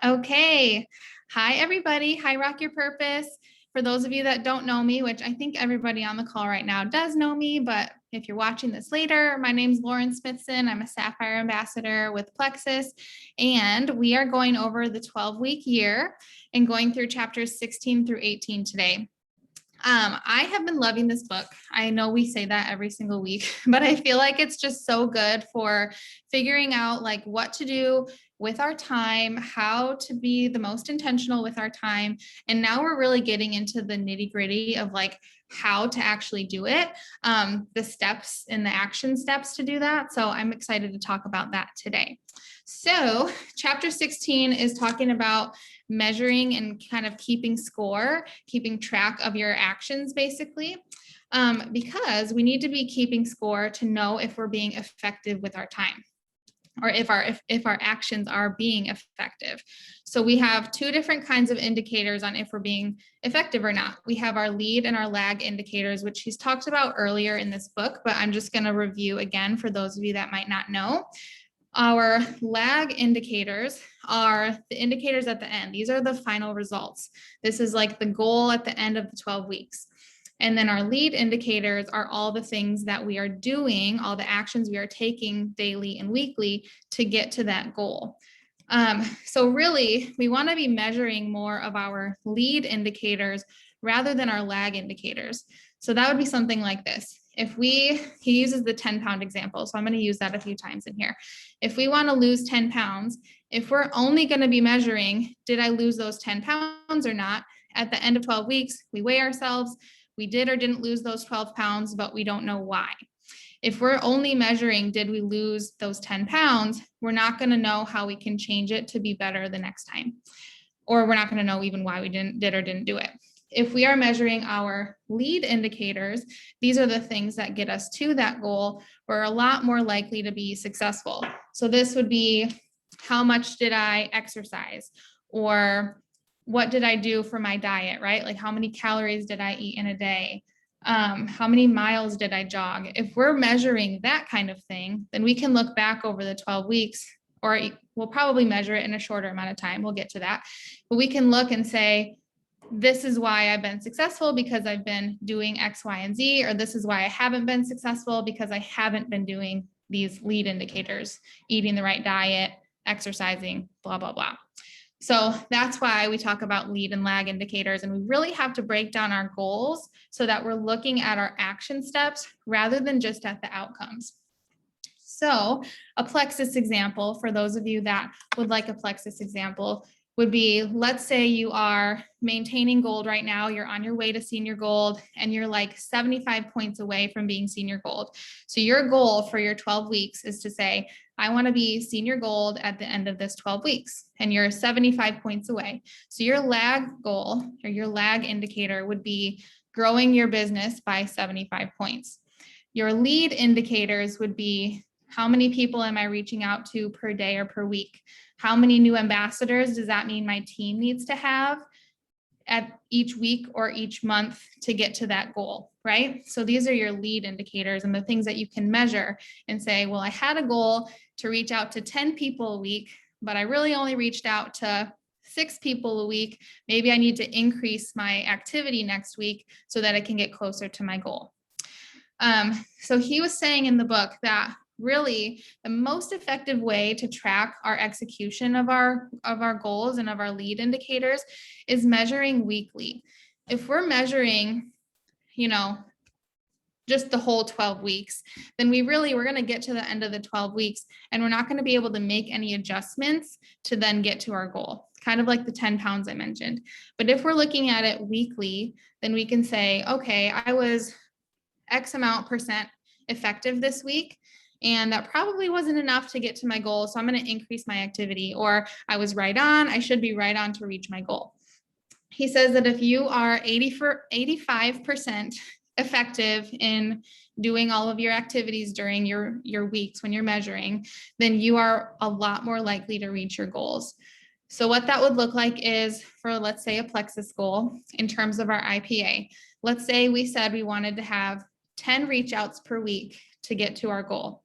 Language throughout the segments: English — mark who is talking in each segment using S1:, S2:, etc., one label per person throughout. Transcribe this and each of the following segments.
S1: Okay. Hi, everybody. Hi, Rock Your Purpose. For those of you that don't know me, which I think everybody on the call right now does know me, but if you're watching this later, my name's Lauren Smithson. I'm a Sapphire Ambassador with Plexus, and we are going over the 12-week year and going through chapters 16 through 18 today. I have been loving this book. I know we say that every single week, but I feel like it's just so good for figuring out like what to do with our time, how to be the most intentional with our time. And now we're really getting into the nitty gritty of like how to actually do it, the steps and the action steps to do that. So I'm excited to talk about that today. So chapter 16 is talking about measuring and kind of keeping score, keeping track of your actions, basically, because we need to be keeping score to know if we're being effective with our time, or if our actions are being effective. So we have two different kinds of indicators on if we're being effective or not. We have our lead and our lag indicators, which he's talked about earlier in this book, but I'm just going to review again for those of you that might not know. Our lag indicators are the indicators at the end. These are the final results. This is like the goal at the end of the 12 weeks. And then our lead indicators are all the things that we are doing, all the actions we are taking daily and weekly to get to that goal. So really, we want to be measuring more of our lead indicators rather than our lag indicators. So that would be something like this. He uses the 10-pound example, so I'm going to use that a few times in here. If we want to lose 10 pounds, if we're only going to be measuring, did I lose those 10 pounds or not? At the end of 12 weeks, we weigh ourselves. We did or didn't lose those 12 pounds, but we don't know why. If we're only measuring, did we lose those 10 pounds, we're not going to know how we can change it to be better the next time. Or we're not going to know even why we did or didn't do it. If we are measuring our lead indicators, these are the things that get us to that goal. We're a lot more likely to be successful. So this would be, how much did I exercise? Or what did I do for my diet, right? Like how many calories did I eat in a day? How many miles did I jog? If we're measuring that kind of thing, then we can look back over the 12 weeks, or we'll probably measure it in a shorter amount of time. We'll get to that. But we can look and say, this is why I've been successful because I've been doing X, Y, and Z, or this is why I haven't been successful because I haven't been doing these lead indicators, eating the right diet, exercising, blah, blah, blah. So that's why we talk about lead and lag indicators, and we really have to break down our goals so that we're looking at our action steps rather than just at the outcomes. So a Plexus example, for those of you that would like a Plexus example, would be, let's say you are maintaining gold right now, you're on your way to senior gold, and you're like 75 points away from being senior gold. So your goal for your 12 weeks is to say, I want to be senior gold at the end of this 12 weeks, and you're 75 points away. So your lag goal or your lag indicator would be growing your business by 75 points. Your lead indicators would be, how many people am I reaching out to per day or per week? How many new ambassadors does that mean my team needs to have at each week or each month to get to that goal, right? So these are your lead indicators and the things that you can measure and say, well, I had a goal to reach out to 10 people a week, but I really only reached out to 6 people a week. Maybe I need to increase my activity next week so that I can get closer to my goal. So he was saying in the book that really the most effective way to track our execution of our goals and of our lead indicators is measuring weekly. If we're measuring, just the whole 12 weeks, then we're going to get to the end of the 12 weeks and we're not going to be able to make any adjustments to then get to our goal, kind of like the 10 pounds I mentioned. But if we're looking at it weekly, then we can say, okay, I was X amount % effective this week, and that probably wasn't enough to get to my goal, so I'm going to increase my activity. Or I was right on, I should be right on to reach my goal. He says that if you are 85% effective in doing all of your activities during your weeks when you're measuring, then you are a lot more likely to reach your goals. So what that would look like is, for let's say a Plexus goal in terms of our IPA, let's say we said we wanted to have 10 reach outs per week to get to our goal.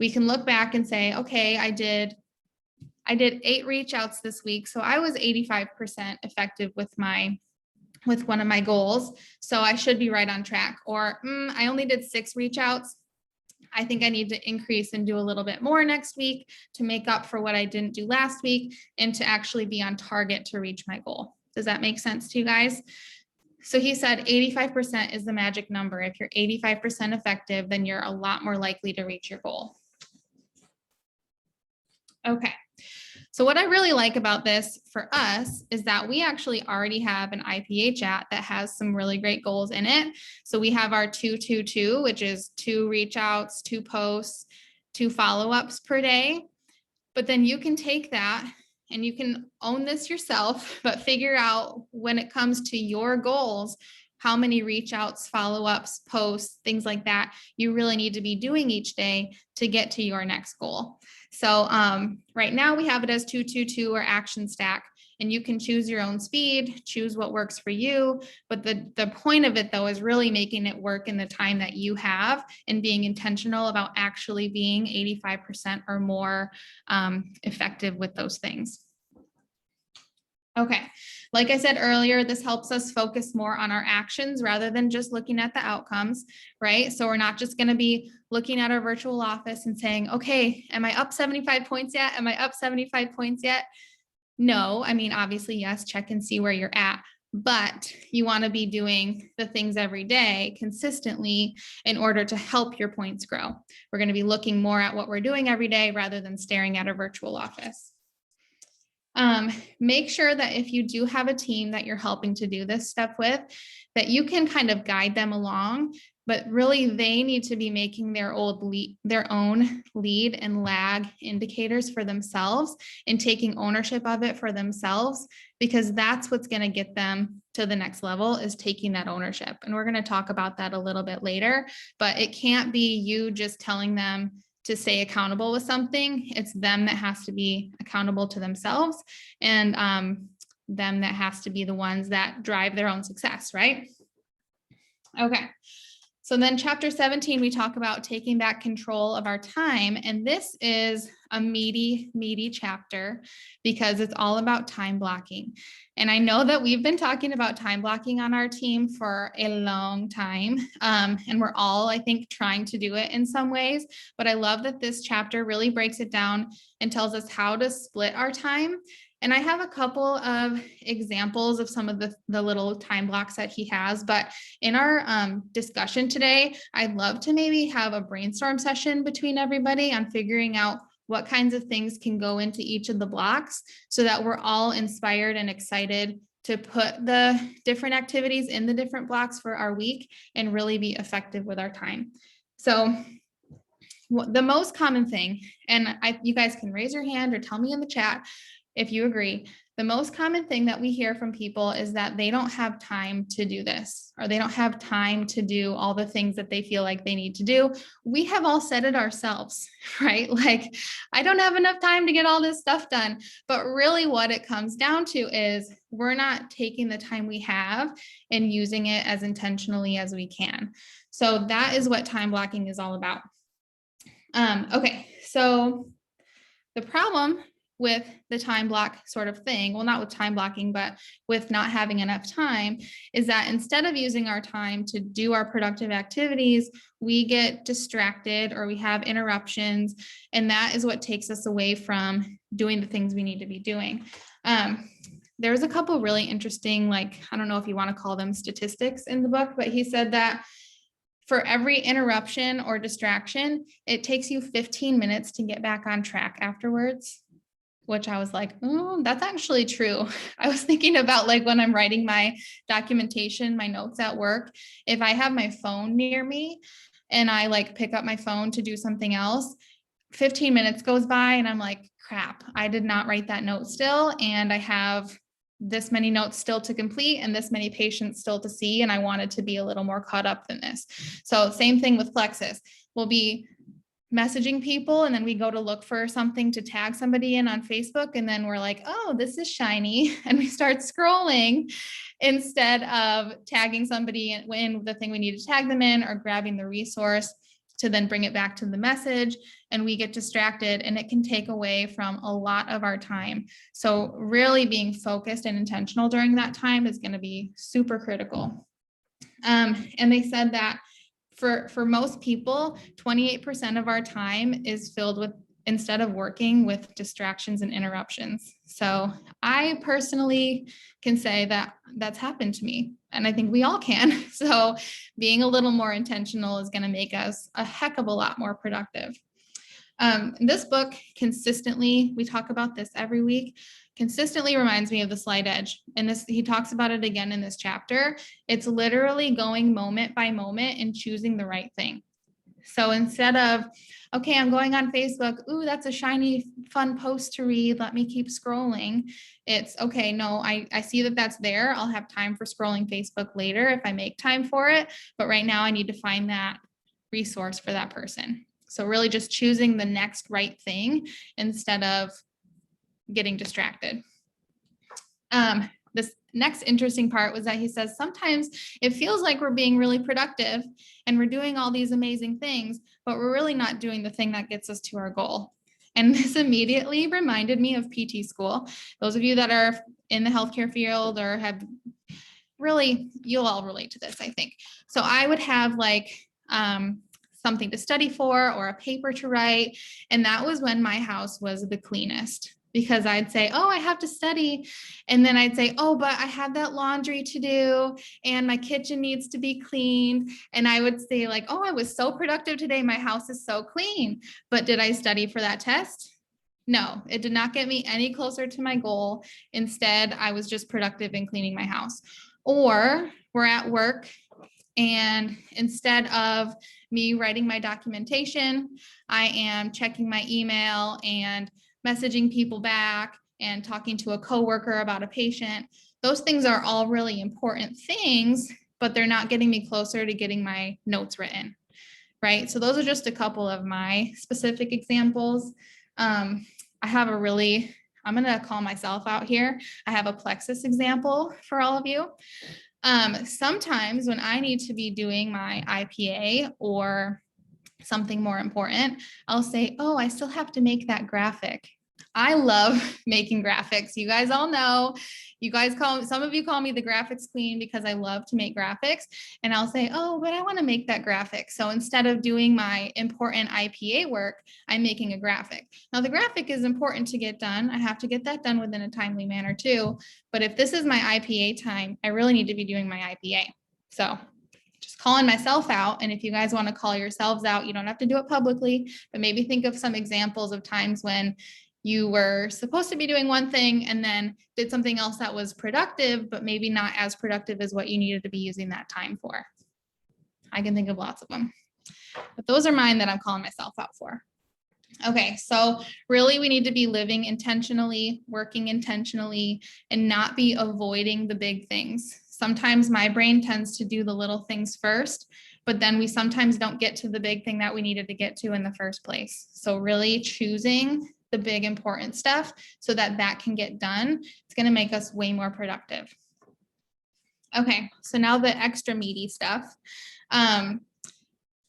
S1: We can look back and say, okay, I did I did 8 reach outs this week. So I was 85% effective with one of my goals. So I should be right on track. Or I only did 6 reach outs. I think I need to increase and do a little bit more next week to make up for what I didn't do last week and to actually be on target to reach my goal. Does that make sense to you guys? So he said 85% is the magic number. If you're 85% effective, then you're a lot more likely to reach your goal. Okay. So what I really like about this for us is that we actually already have an IPA chat that has some really great goals in it. So we have our 2-2-2, which is 2 reach outs, 2 posts, 2 follow-ups per day. But then you can take that and you can own this yourself, but figure out when it comes to your goals, how many reach outs, follow-ups, posts, things like that you really need to be doing each day to get to your next goal. So right now we have it as 2-2-2 or action stack, and you can choose your own speed, choose what works for you. But the point of it though is really making it work in the time that you have and being intentional about actually being 85% or more effective with those things. Okay, like I said earlier, this helps us focus more on our actions rather than just looking at the outcomes, right? So we're not just going to be looking at our virtual office and saying, okay, am I up 75 points yet? Am I up 75 points yet? No, I mean, obviously, yes, check and see where you're at, but you want to be doing the things every day consistently in order to help your points grow. We're going to be looking more at what we're doing every day rather than staring at a virtual office. Make sure that if you do have a team that you're helping to do this stuff with, that you can kind of guide them along, but really they need to be making their own lead and lag indicators for themselves and taking ownership of it for themselves, because that's what's going to get them to the next level, is taking that ownership. And we're going to talk about that a little bit later, but it can't be you just telling them to stay accountable with something. It's them that has to be accountable to themselves, and them that has to be the ones that drive their own success, right? Okay. So then chapter 17, we talk about taking back control of our time. And this is a meaty chapter because it's all about time blocking. And I know that we've been talking about time blocking on our team for a long time. And we're all, I think, trying to do it in some ways. But I love that this chapter really breaks it down and tells us how to split our time. And I have a couple of examples of some of the little time blocks that he has, but in our discussion today, I'd love to maybe have a brainstorm session between everybody on figuring out what kinds of things can go into each of the blocks so that we're all inspired and excited to put the different activities in the different blocks for our week and really be effective with our time. So the most common thing, and you guys can raise your hand or tell me in the chat if you agree, the most common thing that we hear from people is that they don't have time to do this, or they don't have time to do all the things that they feel like they need to do. We have all said it ourselves, right? Like, I don't have enough time to get all this stuff done. But really what it comes down to is we're not taking the time we have and using it as intentionally as we can. So that is what time blocking is all about. Okay, so the problem with the time block sort of thing, well, not with time blocking, but with not having enough time, is that instead of using our time to do our productive activities, we get distracted or we have interruptions, and that is what takes us away from doing the things we need to be doing. There's a couple really interesting, like, I don't know if you want to call them statistics in the book, but he said that for every interruption or distraction, it takes you 15 minutes to get back on track afterwards, which I was like, oh, that's actually true. I was thinking about, like, when I'm writing my documentation, my notes at work, if I have my phone near me and I like pick up my phone to do something else, 15 minutes goes by and I'm like, crap, I did not write that note still. And I have this many notes still to complete and this many patients still to see. And I wanted to be a little more caught up than this. So same thing with Plexus. We'll be messaging people and then we go to look for something to tag somebody in on Facebook. And then we're like, oh, this is shiny. And we start scrolling instead of tagging somebody in the thing we need to tag them in or grabbing the resource to then bring it back to the message, and we get distracted, and it can take away from a lot of our time. So really being focused and intentional during that time is going to be super critical. And they said that for most people, 28% of our time is filled with, instead of working, with distractions and interruptions. So I personally can say that that's happened to me, and I think we all can. So being a little more intentional is going to make us a heck of a lot more productive. This book consistently, we talk about this every week, consistently reminds me of The Slight Edge. And this, he talks about it again in this chapter. It's literally going moment by moment and choosing the right thing. So instead of, okay, I'm going on Facebook, ooh, that's a shiny, fun post to read, let me keep scrolling. It's, okay, no, I see that that's there. I'll have time for scrolling Facebook later if I make time for it. But right now I need to find that resource for that person. So really just choosing the next right thing instead of getting distracted. This next interesting part was that he says sometimes it feels like we're being really productive and we're doing all these amazing things, but we're really not doing the thing that gets us to our goal. And this immediately reminded me of PT school. Those of you that are in the healthcare field or have really, you'll all relate to this, I think. So I would have like something to study for or a paper to write. And that was when my house was the cleanest, because I'd say, oh, I have to study. And then I'd say, oh, but I have that laundry to do and my kitchen needs to be cleaned. And I would say like, oh, I was so productive today. My house is so clean. But did I study for that test? No, it did not get me any closer to my goal. Instead, I was just productive in cleaning my house. Or we're at work, and instead of me writing my documentation, I am checking my email and messaging people back and talking to a coworker about a patient. Those things are all really important things, but they're not getting me closer to getting my notes written, right? So those are just a couple of my specific examples. I have a really, I'm going to call myself out here. I have a Plexus example for all of you. Sometimes when I need to be doing my IPA or something more important, I'll say, oh, I still have to make that graphic. I love making graphics. You guys all know, you guys some of you call me the graphics queen because I love to make graphics. And I'll say, oh, but I want to make that graphic. So instead of doing my important IPA work, I'm making a graphic. Now the graphic is important to get done. I have to get that done within a timely manner too. But if this is my IPA time, I really need to be doing my IPA. So just calling myself out. And if you guys want to call yourselves out, you don't have to do it publicly, but maybe think of some examples of times when you were supposed to be doing one thing and then did something else that was productive, but maybe not as productive as what you needed to be using that time for. I can think of lots of them, but those are mine that I'm calling myself out for. Okay, so really we need to be living intentionally, working intentionally, and not be avoiding the big things. Sometimes my brain tends to do the little things first, but then we sometimes don't get to the big thing that we needed to get to in the first place. So really choosing the big important stuff so that that can get done, it's going to make us way more productive. Okay, so now the extra meaty stuff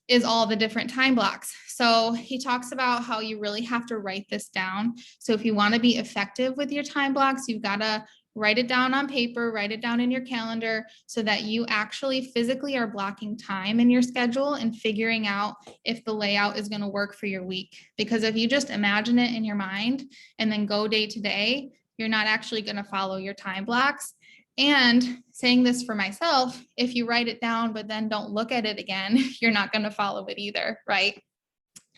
S1: is all the different time blocks. So he talks about how you really have to write this down. So if you want to be effective with your time blocks, you've got to write it down on paper, write it down in your calendar so that you actually physically are blocking time in your schedule and figuring out if the layout is going to work for your week. Because if you just imagine it in your mind and then go day to day, you're not actually going to follow your time blocks. And saying this for myself, if you write it down, but then don't look at it again, you're not going to follow it either, right?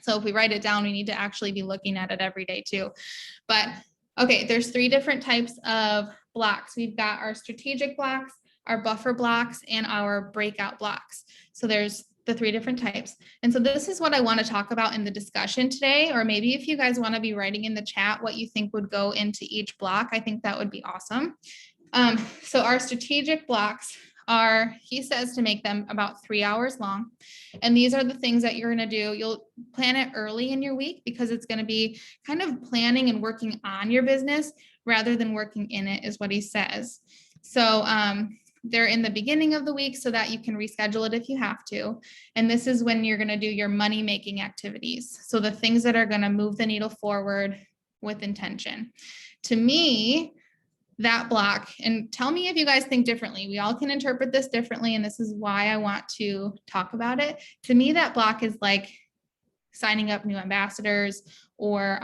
S1: So if we write it down, we need to actually be looking at it every day too. But okay, there's 3 different types of blocks. We've got our strategic blocks, our buffer blocks, and our breakout blocks. So there's the 3 different types. And so this is what I want to talk about in the discussion today, or maybe if you guys want to be writing in the chat what you think would go into each block, I think that would be awesome. So our strategic blocks are, he says to make them about 3 hours long. And these are the things that you're going to do. You'll plan it early in your week because it's going to be kind of planning and working on your business rather than working in it, is what he says. So they're in the beginning of the week so that you can reschedule it if you have to. And this is when you're going to do your money making activities. So the things that are going to move the needle forward with intention. To me, that block, and tell me if you guys think differently. We all can interpret this differently, and this is why I want to talk about it. To me, that block is like signing up new ambassadors or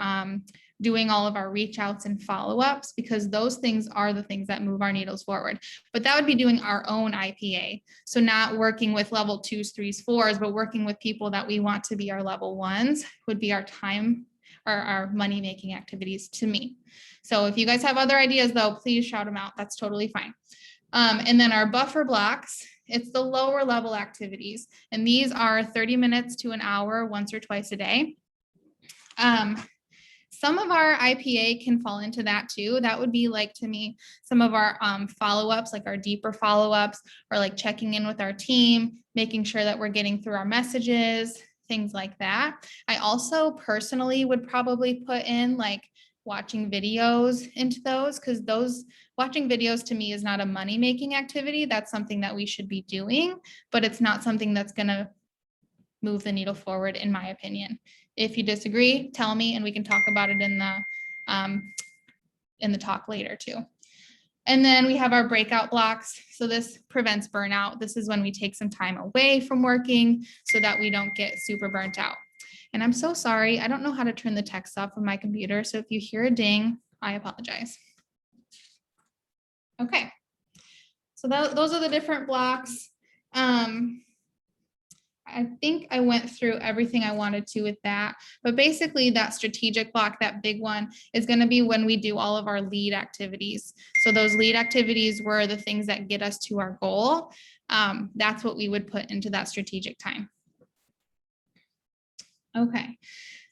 S1: doing all of our reach outs and follow-ups, because those things are the things that move our needles forward. But that would be doing our own IPA. So not working with level 2s, 3s, 4s, but working with people that we want to be our level 1s would be our time or our money making activities to me. So if you guys have other ideas though, please shout them out. That's totally fine. And then our buffer blocks, it's the lower level activities. And these are 30 minutes to an hour once or twice a day. Some of our IPA can fall into that too. That would be like, to me, some of our follow-ups, like our deeper follow-ups, or like checking in with our team, making sure that we're getting through our messages, things like that. I also personally would probably put in like watching videos into those, because those watching videos to me is not a money-making activity. That's something that we should be doing, but it's not something that's going to move the needle forward, in my opinion. If you disagree, tell me, and we can talk about it in the talk later too. And then we have our breakout blocks. So this prevents burnout. This is when we take some time away from working so that we don't get super burnt out. And I'm so sorry, I don't know how to turn the text off on my computer. So if you hear a ding, I apologize. Okay, so those are the different blocks. I think I went through everything I wanted to with that, but basically that strategic block, that big one, is going to be when we do all of our lead activities. So those lead activities were the things that get us to our goal. That's what we would put into that strategic time. Okay.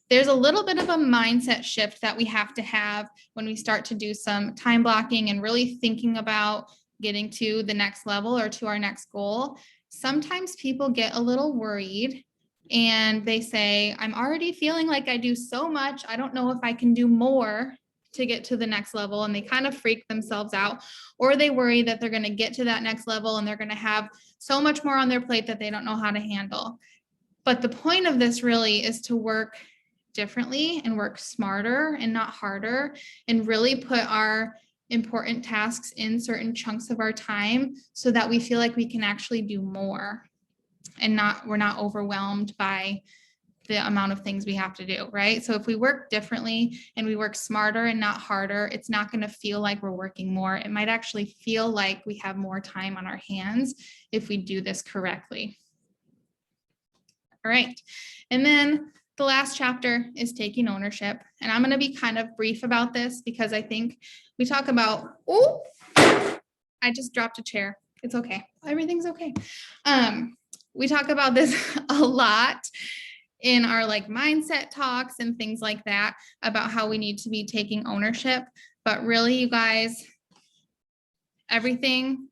S1: There's a little bit of a mindset shift that we have to have when we start to do some time blocking and really thinking about getting to the next level or to our next goal. Sometimes people get a little worried and they say, I'm already feeling like I do so much. I don't know if I can do more to get to the next level. And they kind of freak themselves out, or they worry that they're going to get to that next level and they're going to have so much more on their plate that they don't know how to handle. But the point of this really is to work differently and work smarter and not harder, and really put our important tasks in certain chunks of our time so that we feel like we can actually do more and we're not overwhelmed by the amount of things we have to do, right? So if we work differently and we work smarter and not harder, it's not going to feel like we're working more. It might actually feel like we have more time on our hands if we do this correctly. All right. And then the last chapter is taking ownership. And I'm going to be kind of brief about this because I think we talk about, oh, I just dropped a chair. It's okay. Everything's okay. We talk about this a lot in our like mindset talks and things like that about how we need to be taking ownership. But really, you guys, everything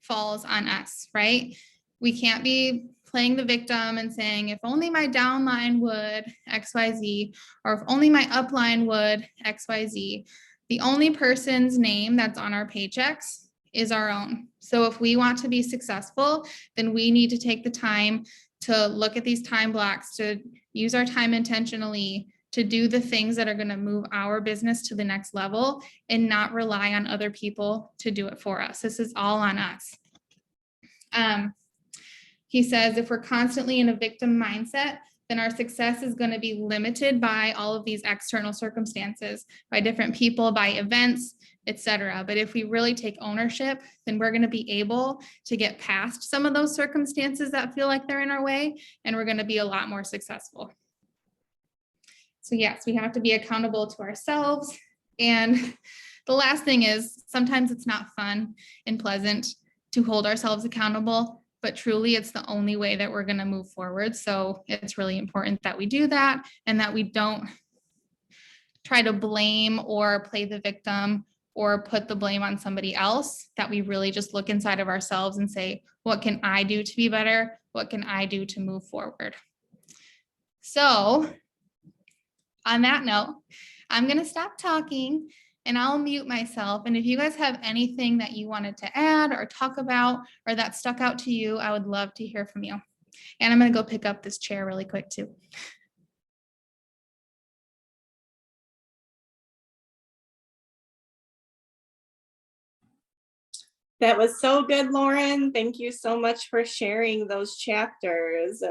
S1: falls on us, right? We can't be playing the victim and saying, if only my downline would XYZ, or if only my upline would XYZ. The only person's name that's on our paychecks is our own. So if we want to be successful, then we need to take the time to look at these time blocks, to use our time intentionally, to do the things that are going to move our business to the next level and not rely on other people to do it for us. This is all on us. He says, if we're constantly in a victim mindset, then our success is going to be limited by all of these external circumstances, by different people, by events, etc. But if we really take ownership, then we're going to be able to get past some of those circumstances that feel like they're in our way, and we're going to be a lot more successful. So yes, we have to be accountable to ourselves. And the last thing is, sometimes it's not fun and pleasant to hold ourselves accountable, but truly it's the only way that we're going to move forward. So it's really important that we do that and that we don't try to blame or play the victim or put the blame on somebody else, that we really just look inside of ourselves and say, what can I do to be better? What can I do to move forward? So on that note, I'm going to stop talking and I'll mute myself. And if you guys have anything that you wanted to add or talk about or that stuck out to you, I would love to hear from you. And I'm going to go pick up this chair really quick too.
S2: That was so good, Lauren. Thank you so much for sharing those chapters.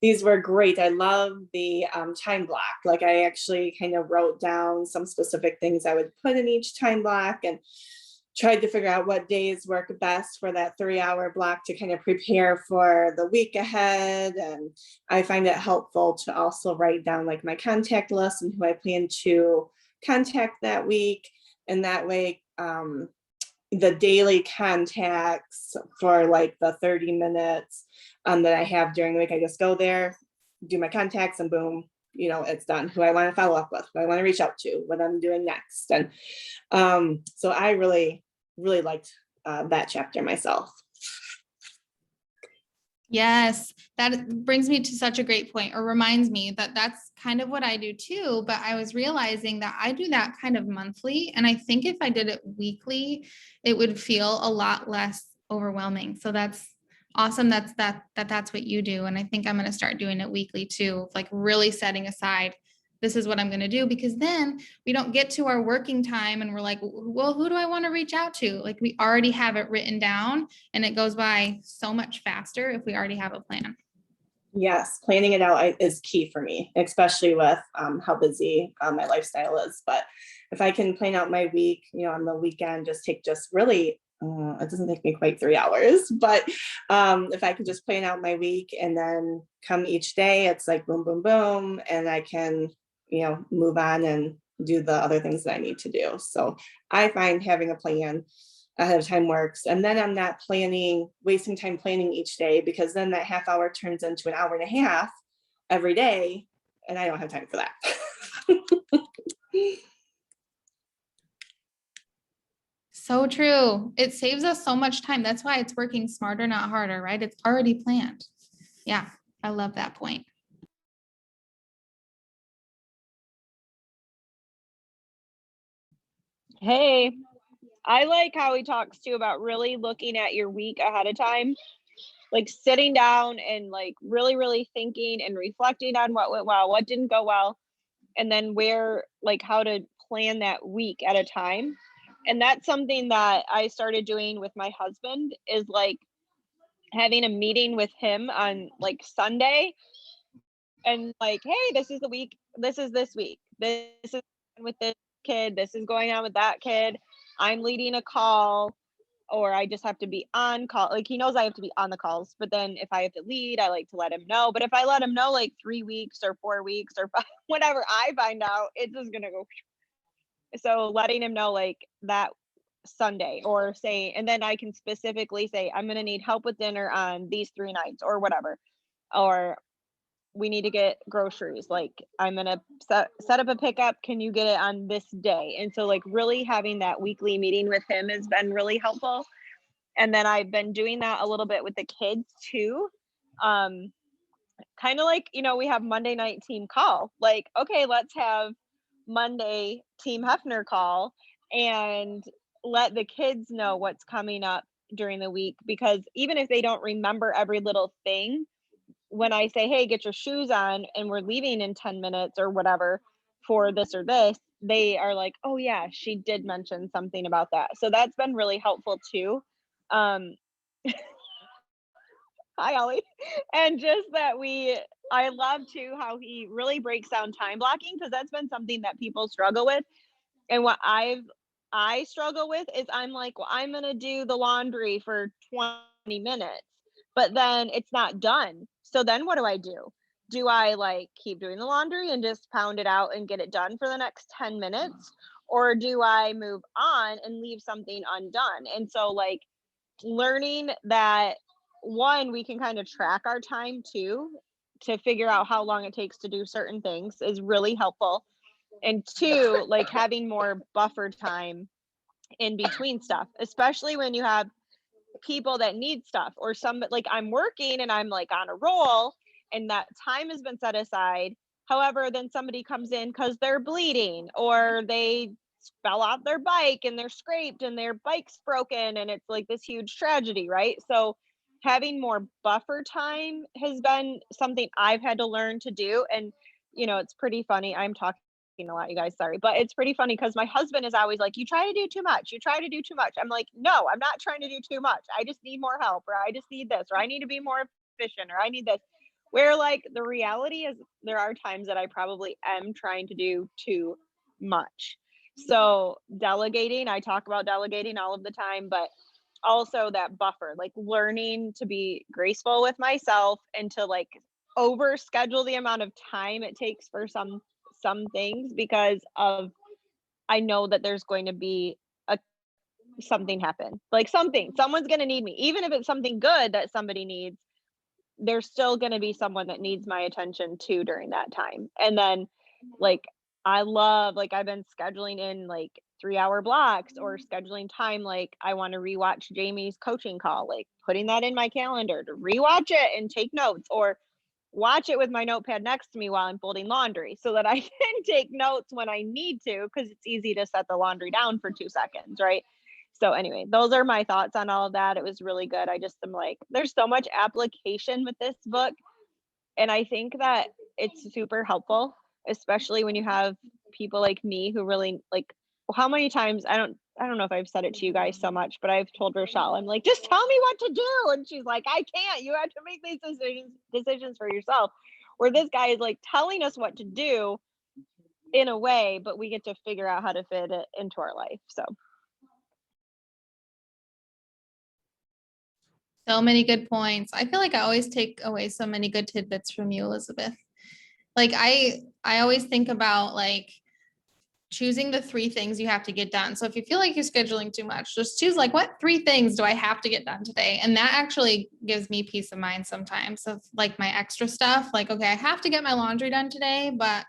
S2: These were great. I love the time block. Like I actually kind of wrote down some specific things I would put in each time block and tried to figure out what days work best for that 3-hour block to kind of prepare for the week ahead. And I find it helpful to also write down like my contact list and who I plan to contact that week. And that way, the daily contacts for like the 30 minutes that I have during the week, I just go there, do my contacts, and boom, it's done. Who I want to follow up with, who I want to reach out to, what I'm doing next. And so I really, really liked that chapter myself.
S1: Yes, that brings me to such a great point, or reminds me that that's kind of what I do too. But I was realizing that I do that kind of monthly. And I think if I did it weekly, it would feel a lot less overwhelming. So that's awesome. That's what you do. And I think I'm going to start doing it weekly too, like really setting aside, this is what I'm going to do, because then we don't get to our working time and we're like, well, who do I want to reach out to? Like we already have it written down, and it goes by so much faster if we already have a plan.
S2: Yes, planning it out is key for me, especially with how busy my lifestyle is. But if I can plan out my week, on the weekend, just really, it doesn't take me quite 3 hours, but if I can just plan out my week and then come each day, it's like boom, boom, boom, and I can, move on and do the other things that I need to do. So I find having a plan ahead of time works. And then I'm not wasting time planning each day, because then that half hour turns into an hour and a half every day. And I don't have time for that.
S1: So true. It saves us so much time. That's why it's working smarter, not harder, right? It's already planned. Yeah, I love that point.
S3: Hey, I like how he talks too about really looking at your week ahead of time, like sitting down and like really, really thinking and reflecting on what went well, what didn't go well, and then how to plan that week at a time. And that's something that I started doing with my husband, is like having a meeting with him on like Sunday, and like, hey, this is the week, this is this week, this is with this kid, this is going on with that kid, I'm leading a call, or I just have to be on call. Like he knows I have to be on the calls, but then if I have to lead, I like to let him know. But if I let him know like 3 weeks or 4 weeks or whatever I find out, it's just gonna go. So letting him know like that Sunday, or say, and then I can specifically say, I'm gonna need help with dinner on these 3 nights or whatever. Or we need to get groceries. Like I'm gonna set up a pickup. Can you get it on this day? And so like really having that weekly meeting with him has been really helpful. And then I've been doing that a little bit with the kids too. Kind of like, we have Monday night team call. Like, okay, let's have Monday team Hefner call and let the kids know what's coming up during the week, because even if they don't remember every little thing, when I say, hey, get your shoes on and we're leaving in 10 minutes or whatever for this or this, they are like, oh yeah, she did mention something about that. So that's been really helpful too. Um, Hi, Ollie. And just that I love too how he really breaks down time blocking, because that's been something that people struggle with. And what I struggle with is I'm like, well, I'm gonna do the laundry for 20 minutes, but then it's not done. So then what do? Do I like keep doing the laundry and just pound it out and get it done for the next 10 minutes? Or do I move on and leave something undone? And so like learning that, one, we can kind of track our time too, to figure out how long it takes to do certain things, is really helpful. And two, like having more buffer time in between stuff, especially when you have people that need stuff, or some, like I'm working and I'm like on a roll and that time has been set aside. However, then somebody comes in because they're bleeding or they fell off their bike and they're scraped and their bike's broken and it's like this huge tragedy, right? So having more buffer time has been something I've had to learn to do. And, it's pretty funny. I'm talking a lot, you guys, sorry, but it's pretty funny because my husband is always like, you try to do too much. You try to do too much. I'm like, no, I'm not trying to do too much. I just need more help, or I just need this, or I need to be more efficient, or I need this. Where like the reality is there are times that I probably am trying to do too much. So delegating, I talk about delegating all of the time, but also that buffer, like learning to be graceful with myself and to like over schedule the amount of time it takes for some things because of I know that there's going to be a something happen. Like someone's going to need me. Even if it's something good that somebody needs, there's still going to be someone that needs my attention too during that time. And then like I love like I've been scheduling in like 3-hour blocks or scheduling time like I want to rewatch Jamie's coaching call, like putting that in my calendar to rewatch it and take notes, or watch it with my notepad next to me while I'm folding laundry so that I can take notes when I need to, because it's easy to set the laundry down for 2 seconds, right? So anyway, those are my thoughts on all of that. It was really good. I just am like, there's so much application with this book. And I think that it's super helpful, especially when you have people like me who really like, how many times I don't know if I've said it to you guys so much, but I've told Rochelle, I'm like, just tell me what to do. And she's like, I can't, you have to make these decisions for yourself. Where this guy is like telling us what to do in a way, but we get to figure out how to fit it into our life.
S1: So many good points. I feel like I always take away so many good tidbits from you, Elizabeth. Like I always think about like choosing the 3 things you have to get done. So if you feel like you're scheduling too much, just choose like, what 3 things do I have to get done today? And that actually gives me peace of mind sometimes of like my extra stuff. Like, okay, I have to get my laundry done today, but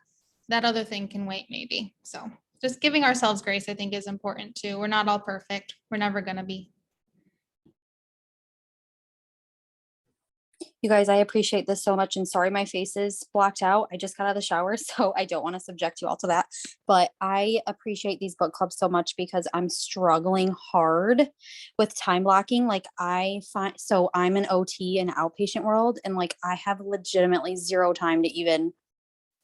S1: that other thing can wait maybe. So just giving ourselves grace, I think, is important too. We're not all perfect. We're never going to be.
S4: You guys, I appreciate this so much, and sorry my face is blocked out. I just got out of the shower, so I don't want to subject you all to that. But I appreciate these book clubs so much because I'm struggling hard with time blocking. Like so I'm an OT in outpatient world, and like I have legitimately 0 time to even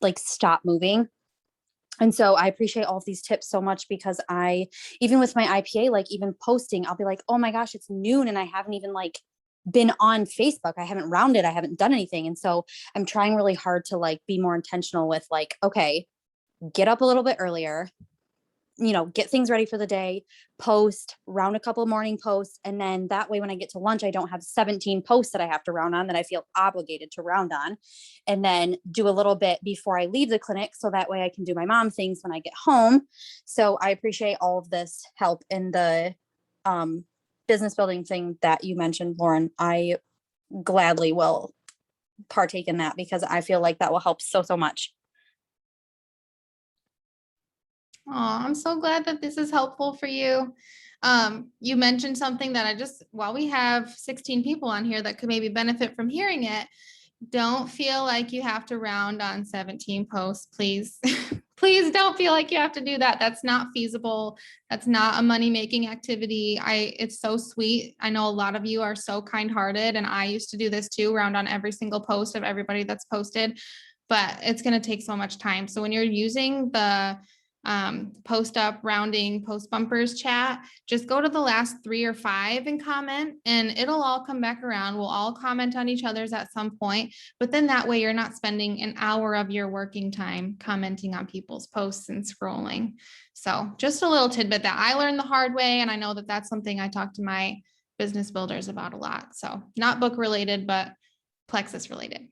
S4: like stop moving. And so I appreciate all of these tips so much because even with my IPA, like even posting, I'll be like, oh my gosh, it's noon and I haven't even like been on Facebook. I haven't rounded. I haven't done anything. And so I'm trying really hard to like be more intentional with like, okay, get up a little bit earlier, get things ready for the day, post, round a couple of morning posts. And then that way, when I get to lunch, I don't have 17 posts that I have to round on that I feel obligated to round on, and then do a little bit before I leave the clinic. So that way I can do my mom things when I get home. So I appreciate all of this help in the business building thing that you mentioned, Lauren. I gladly will partake in that because I feel like that will help so much.
S1: Oh, I'm so glad that this is helpful for you. You mentioned something that while we have 16 people on here that could maybe benefit from hearing it, don't feel like you have to round on 17 posts, please. Please don't feel like you have to do that. That's not feasible. That's not a money-making activity. It's so sweet. I know a lot of you are so kind-hearted, and I used to do this too, round on every single post of everybody that's posted, but it's going to take so much time. So when you're using the post up rounding post bumpers chat, just go to the last 3 or 5 and comment, and it'll all come back around. We'll all comment on each other's at some point, but then that way you're not spending an hour of your working time commenting on people's posts and scrolling. So just a little tidbit that I learned the hard way, and I know that that's something I talk to my business builders about a lot. So not book related, but Plexus related.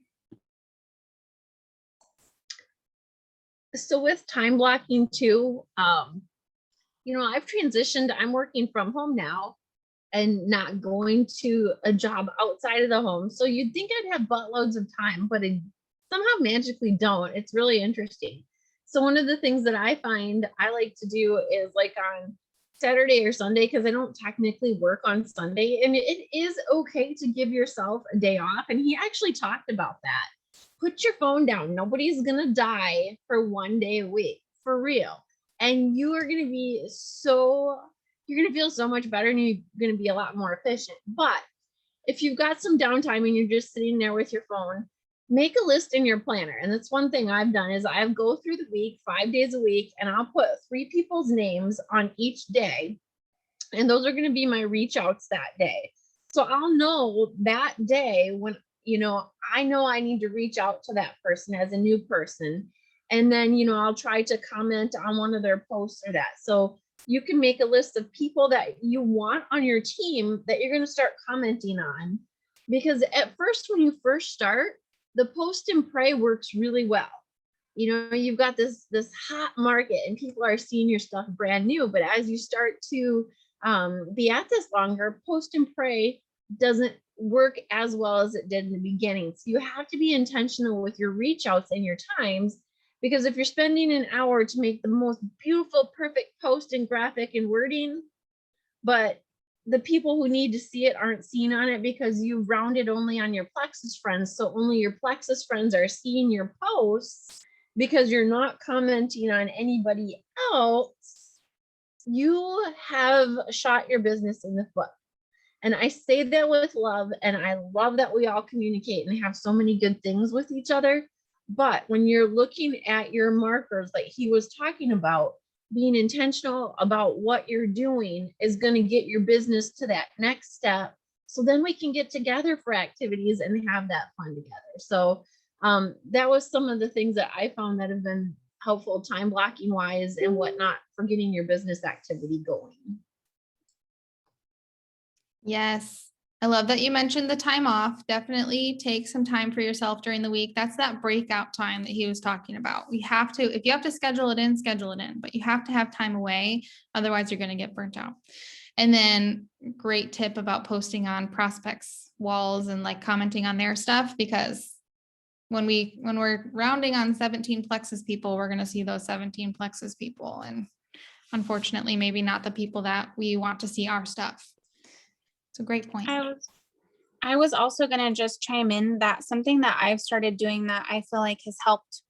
S5: So with time blocking too, I've transitioned. I'm working from home now and not going to a job outside of the home. So you'd think I'd have buttloads of time, but I somehow magically don't. It's really interesting. So one of the things that I find I like to do is like on Saturday or Sunday, because I don't technically work on Sunday, and it is okay to give yourself a day off. And he actually talked about that. Put your phone down. Nobody's going to die for one day a week, for real. and you are going to be you're going to feel so much better, and you're going to be a lot more efficient. But if you've got some downtime and you're just sitting there with your phone, make a list in your planner. And that's one thing I've done is I go through the week, 5 days a week, and I'll put 3 people's names on each day. And those are going to be my reach outs that day. So I'll know that day when, I know I need to reach out to that person as a new person. And then, I'll try to comment on one of their posts or that. So you can make a list of people that you want on your team that you're going to start commenting on. Because at first, when you first start, the post and pray works really well. You've got this hot market and people are seeing your stuff brand new. But as you start to be at this longer, post and pray doesn't work as well as it did in the beginning. So you have to be intentional with your reach outs and your times, because if you're spending an hour to make the most beautiful, perfect post and graphic and wording, but the people who need to see it aren't seeing on it because you rounded only on your Plexus friends, so only your Plexus friends are seeing your posts because you're not commenting on anybody else, you have shot your business in the foot. And I say that with love, and I love that we all communicate and have so many good things with each other. But when you're looking at your markers, like he was talking about, being intentional about what you're doing is going to get your business to that next step. So then we can get together for activities and have that fun together. So that was some of the things that I found that have been helpful time blocking wise and whatnot for getting your business activity going.
S1: Yes. I love that you mentioned the time off. Definitely take some time for yourself during the week. That's that breakout time that he was talking about. We have to, if you have to schedule it in, but you have to have time away. Otherwise you're going to get burnt out. And then great tip about posting on prospects walls and like commenting on their stuff, because when we're rounding on 17 Plexus people, we're going to see those 17 Plexus people. And unfortunately, maybe not the people that we want to see our stuff. It's a great point.
S6: I was also going to just chime in that something that I've started doing that I feel like has helped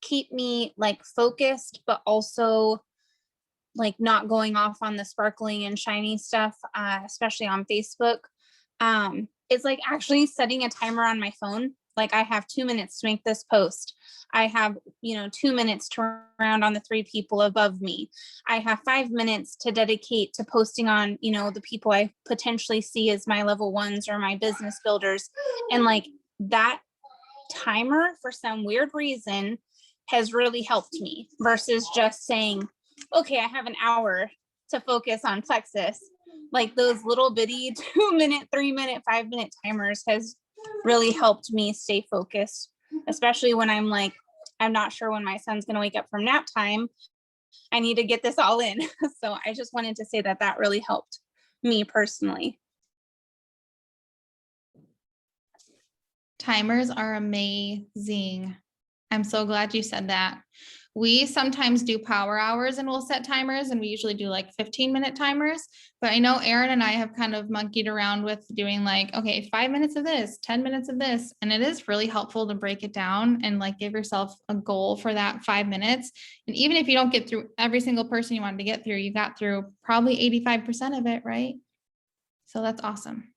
S6: keep me like focused, but also like not going off on the sparkling and shiny stuff, especially on Facebook. It's like actually setting a timer on my phone. Like I have 2 minutes to make this post. I have, 2 minutes to round on the 3 people above me. I have 5 minutes to dedicate to posting on, the people I potentially see as my level ones or my business builders. And like that timer for some weird reason has really helped me versus just saying, okay, I have an hour to focus on Plexus. Like those little bitty 2 minute, 3 minute, 5 minute timers has really helped me stay focused, especially when I'm like, I'm not sure when my son's going to wake up from nap time. I need to get this all in. So I just wanted to say that that really helped me personally.
S1: Timers are amazing. I'm so glad you said that. We sometimes do power hours and we'll set timers, and we usually do like 15-minute timers. But I know Erin and I have kind of monkeyed around with doing like, okay, 5 minutes of this, 10 minutes of this. And it is really helpful to break it down and like give yourself a goal for that 5 minutes. And even if you don't get through every single person you wanted to get through, you got through probably 85% of it, right? So that's awesome.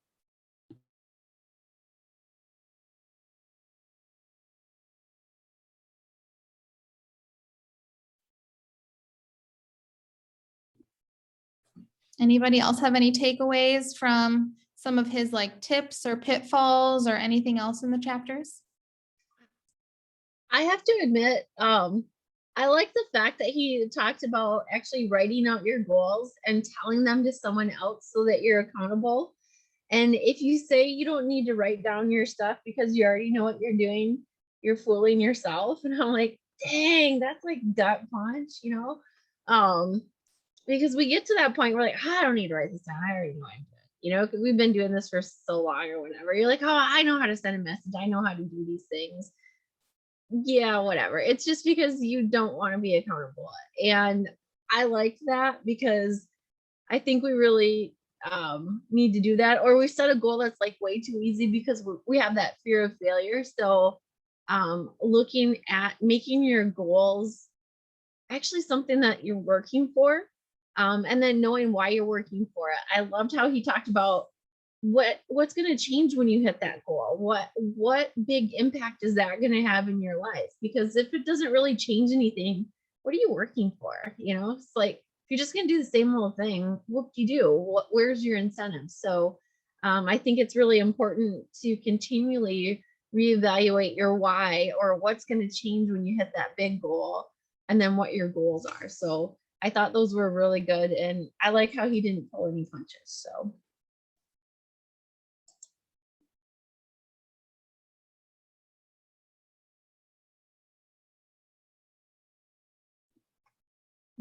S1: Anybody else have any takeaways from some of his like tips or pitfalls or anything else in the chapters?
S5: I have to admit, I like the fact that he talked about actually writing out your goals and telling them to someone else so that you're accountable. And if you say you don't need to write down your stuff because you already know what you're doing, you're fooling yourself. And I'm like, dang, that's like gut punch, because we get to that point where like, I don't need to write this down. I already know I'm good, because we've been doing this for so long or whatever. You're like, oh, I know how to send a message. I know how to do these things. Yeah, whatever. It's just because you don't want to be accountable. And I liked that because I think we really need to do that, or we set a goal that's like way too easy because we have that fear of failure. So looking at making your goals actually something that you're working for. And then knowing why you're working for it. I loved how he talked about what's going to change when you hit that goal. What big impact is that going to have in your life? Because if it doesn't really change anything, what are you working for? You know, it's like if you're just going to do the same little thing, what do you do? Where's your incentive? So I think it's really important to continually reevaluate your why, or what's going to change when you hit that big goal, and then what your goals are. So I thought those were really good, and I like how he didn't pull any punches. So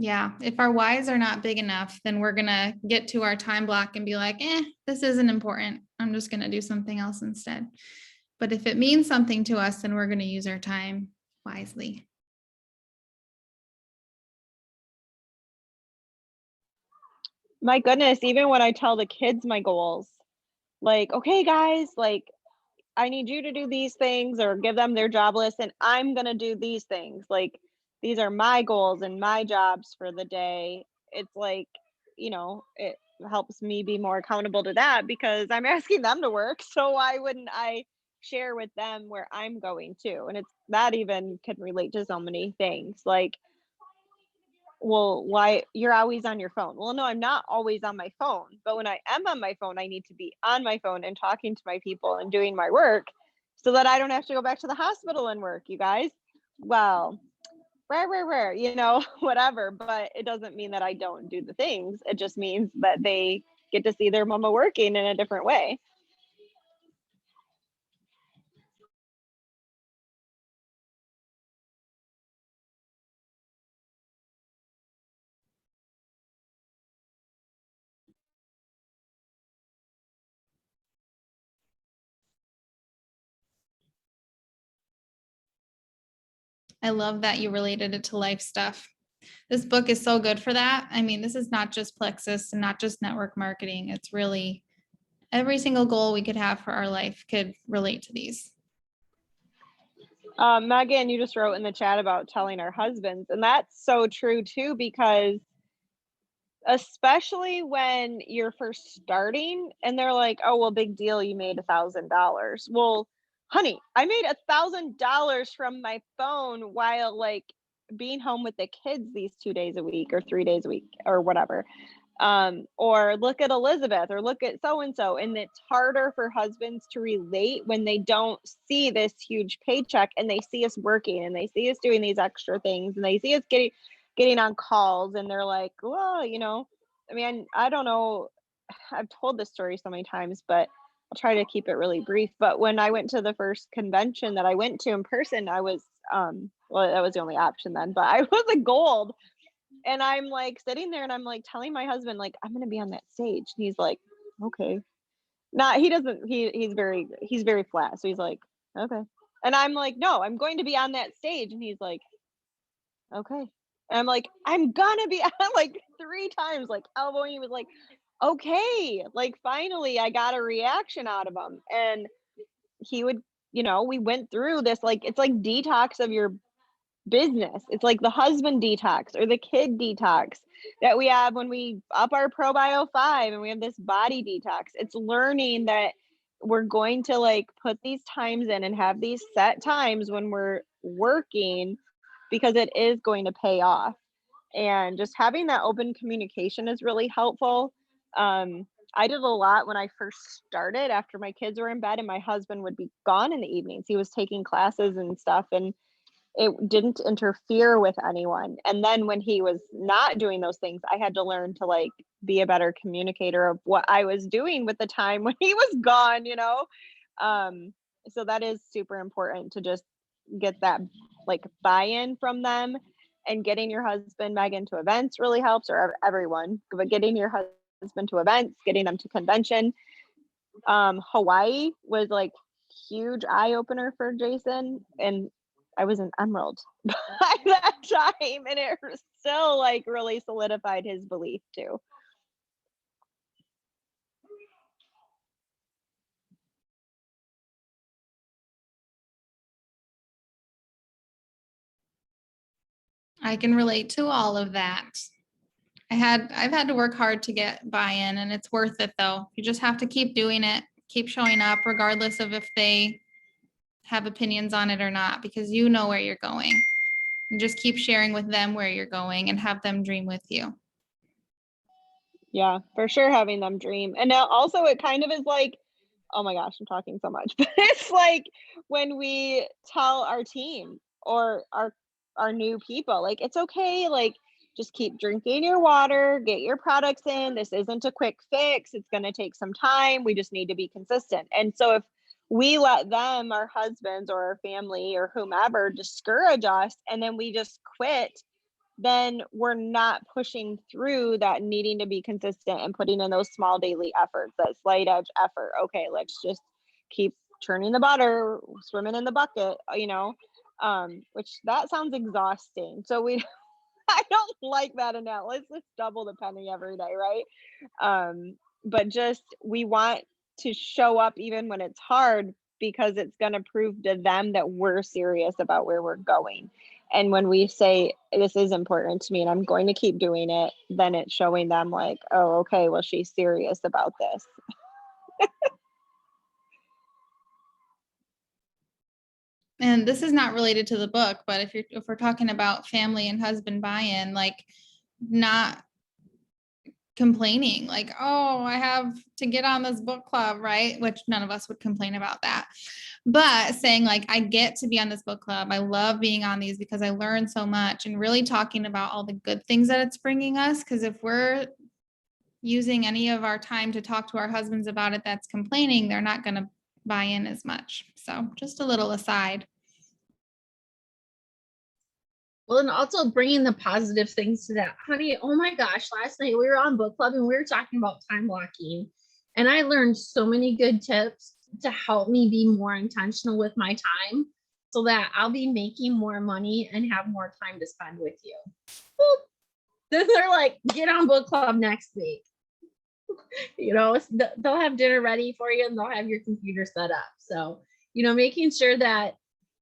S1: Yeah, if our whys are not big enough, then we're gonna get to our time block and be like, this isn't important. I'm just gonna do something else instead. But if it means something to us, then we're gonna use our time wisely.
S3: My goodness, even when I tell the kids my goals, like, okay, guys, like, I need you to do these things, or give them their job list, and I'm going to do these things. Like, these are my goals and my jobs for the day. It's like, it helps me be more accountable to that, because I'm asking them to work. So why wouldn't I share with them where I'm going to? And it's that even can relate to so many things. Like, well, why you're always on your phone? Well, no, I'm not always on my phone, but when I am on my phone, I need to be on my phone and talking to my people and doing my work, so that I don't have to go back to the hospital and work, you guys. Well, rare, whatever. But it doesn't mean that I don't do the things. It just means that they get to see their mama working in a different way.
S1: I love that you related it to life stuff. This book is so good for that. I mean, this is not just Plexus and not just network marketing. It's really every single goal we could have for our life could relate to these.
S3: Megan, you just wrote in the chat about telling our husbands, and that's so true too, because especially when you're first starting and they're like, oh, well, big deal, you made $1,000. Well, honey, I made $1,000 from my phone while like being home with the kids these 2 days a week or 3 days a week or whatever. Or look at Elizabeth, or look at so and so. And it's harder for husbands to relate when they don't see this huge paycheck, and they see us working, and they see us doing these extra things, and they see us getting on calls, and they're like, well, I mean, I don't know. I've told this story so many times, but I'll try to keep it really brief. But when I went to the first convention that I went to in person, I was, well, that was the only option then, but I was a gold. And I'm like sitting there and I'm like telling my husband, like, I'm going to be on that stage. And he's like, okay. Not, he doesn't, he's very flat. So he's like, okay. And I'm like, no, I'm going to be on that stage. And he's like, okay. And I'm like, I'm gonna be on, like 3 times, like elbowing. He was like, okay, like finally I got a reaction out of him. And he would, we went through this, like, it's like detox of your business. It's like the husband detox or the kid detox that we have when we up our ProBio 5 and we have this body detox. It's learning that we're going to like put these times in and have these set times when we're working, because it is going to pay off. And just having that open communication is really helpful. I did a lot when I first started after my kids were in bed and my husband would be gone in the evenings. He was taking classes and stuff, and it didn't interfere with anyone. And then when he was not doing those things, I had to learn to like be a better communicator of what I was doing with the time when he was gone, so that is super important to just get that like buy-in from them. And getting your husband, Megan, to events really helps, or everyone, but getting your husband to events, getting them to convention. Hawaii was like huge eye opener for Jason, and I was an Emerald by that time, and it still like really solidified his belief too.
S1: I can relate to all of that. I've had to work hard to get buy-in, and it's worth it though. You just have to keep doing it, keep showing up regardless of if they have opinions on it or not, because you know where you're going. And just keep sharing with them where you're going and have them dream with you.
S3: Yeah, for sure having them dream. And now also it kind of is like, oh my gosh, I'm talking so much. But it's like when we tell our team or our new people, like it's okay, like just keep drinking your water, get your products in. This isn't a quick fix. It's going to take some time. We just need to be consistent. And so if we let them, our husbands or our family or whomever, discourage us and then we just quit, then we're not pushing through that needing to be consistent and putting in those small daily efforts, that slight edge effort. Okay, let's just keep churning the butter, swimming in the bucket, which that sounds exhausting. So I don't like that analogy. Let's double the penny every day, right? But just we want to show up even when it's hard because it's going to prove to them that we're serious about where we're going. And when we say this is important to me and I'm going to keep doing it, then it's showing them like, oh, okay, well, she's serious about this.
S1: And this is not related to the book, but if we're talking about family and husband buy-in, like not complaining like, oh, I have to get on this book club, right? Which none of us would complain about that. But saying like, I get to be on this book club. I love being on these because I learn so much, and really talking about all the good things that it's bringing us. Because if we're using any of our time to talk to our husbands about it that's complaining, they're not going to buy in as much. So just a little aside.
S5: Well, and also bringing the positive things to that. Honey, oh my gosh, last night we were on book club and we were talking about time blocking. And I learned so many good tips to help me be more intentional with my time so that I'll be making more money and have more time to spend with you. Boop. Then they're like, get on book club next week. They'll have dinner ready for you and they'll have your computer set up. So, making sure that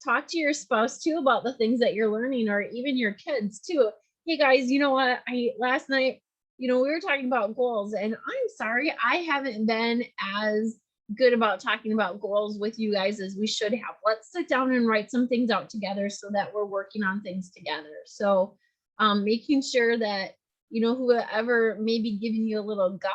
S5: talk to your spouse too about the things that you're learning, or even your kids too. Hey guys, you know what? Last night, we were talking about goals, and I'm sorry, I haven't been as good about talking about goals with you guys as we should have. Let's sit down and write some things out together so that we're working on things together. So making sure that, whoever may be giving you a little guff,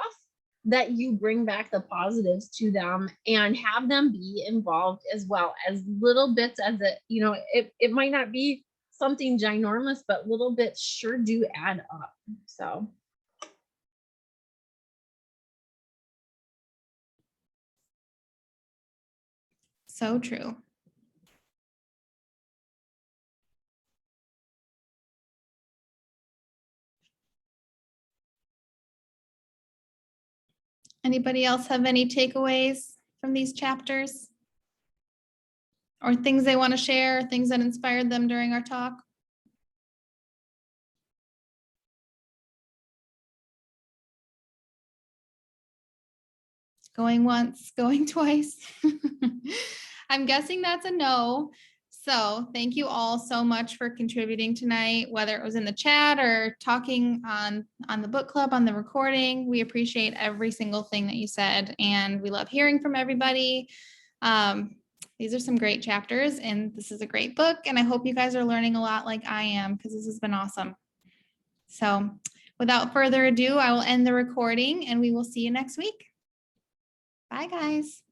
S5: that you bring back the positives to them and have them be involved as well, as little bits as it might not be something ginormous, but little bits sure do add up.
S1: So true. Anybody else have any takeaways from these chapters? Or things they want to share, things that inspired them during our talk? Going once, going twice. I'm guessing that's a no. So thank you all so much for contributing tonight, whether it was in the chat or talking on the book club, on the recording. We appreciate every single thing that you said, and we love hearing from everybody. These are some great chapters, and this is a great book, and I hope you guys are learning a lot like I am, because this has been awesome. So without further ado, I will end the recording, and we will see you next week. Bye, guys.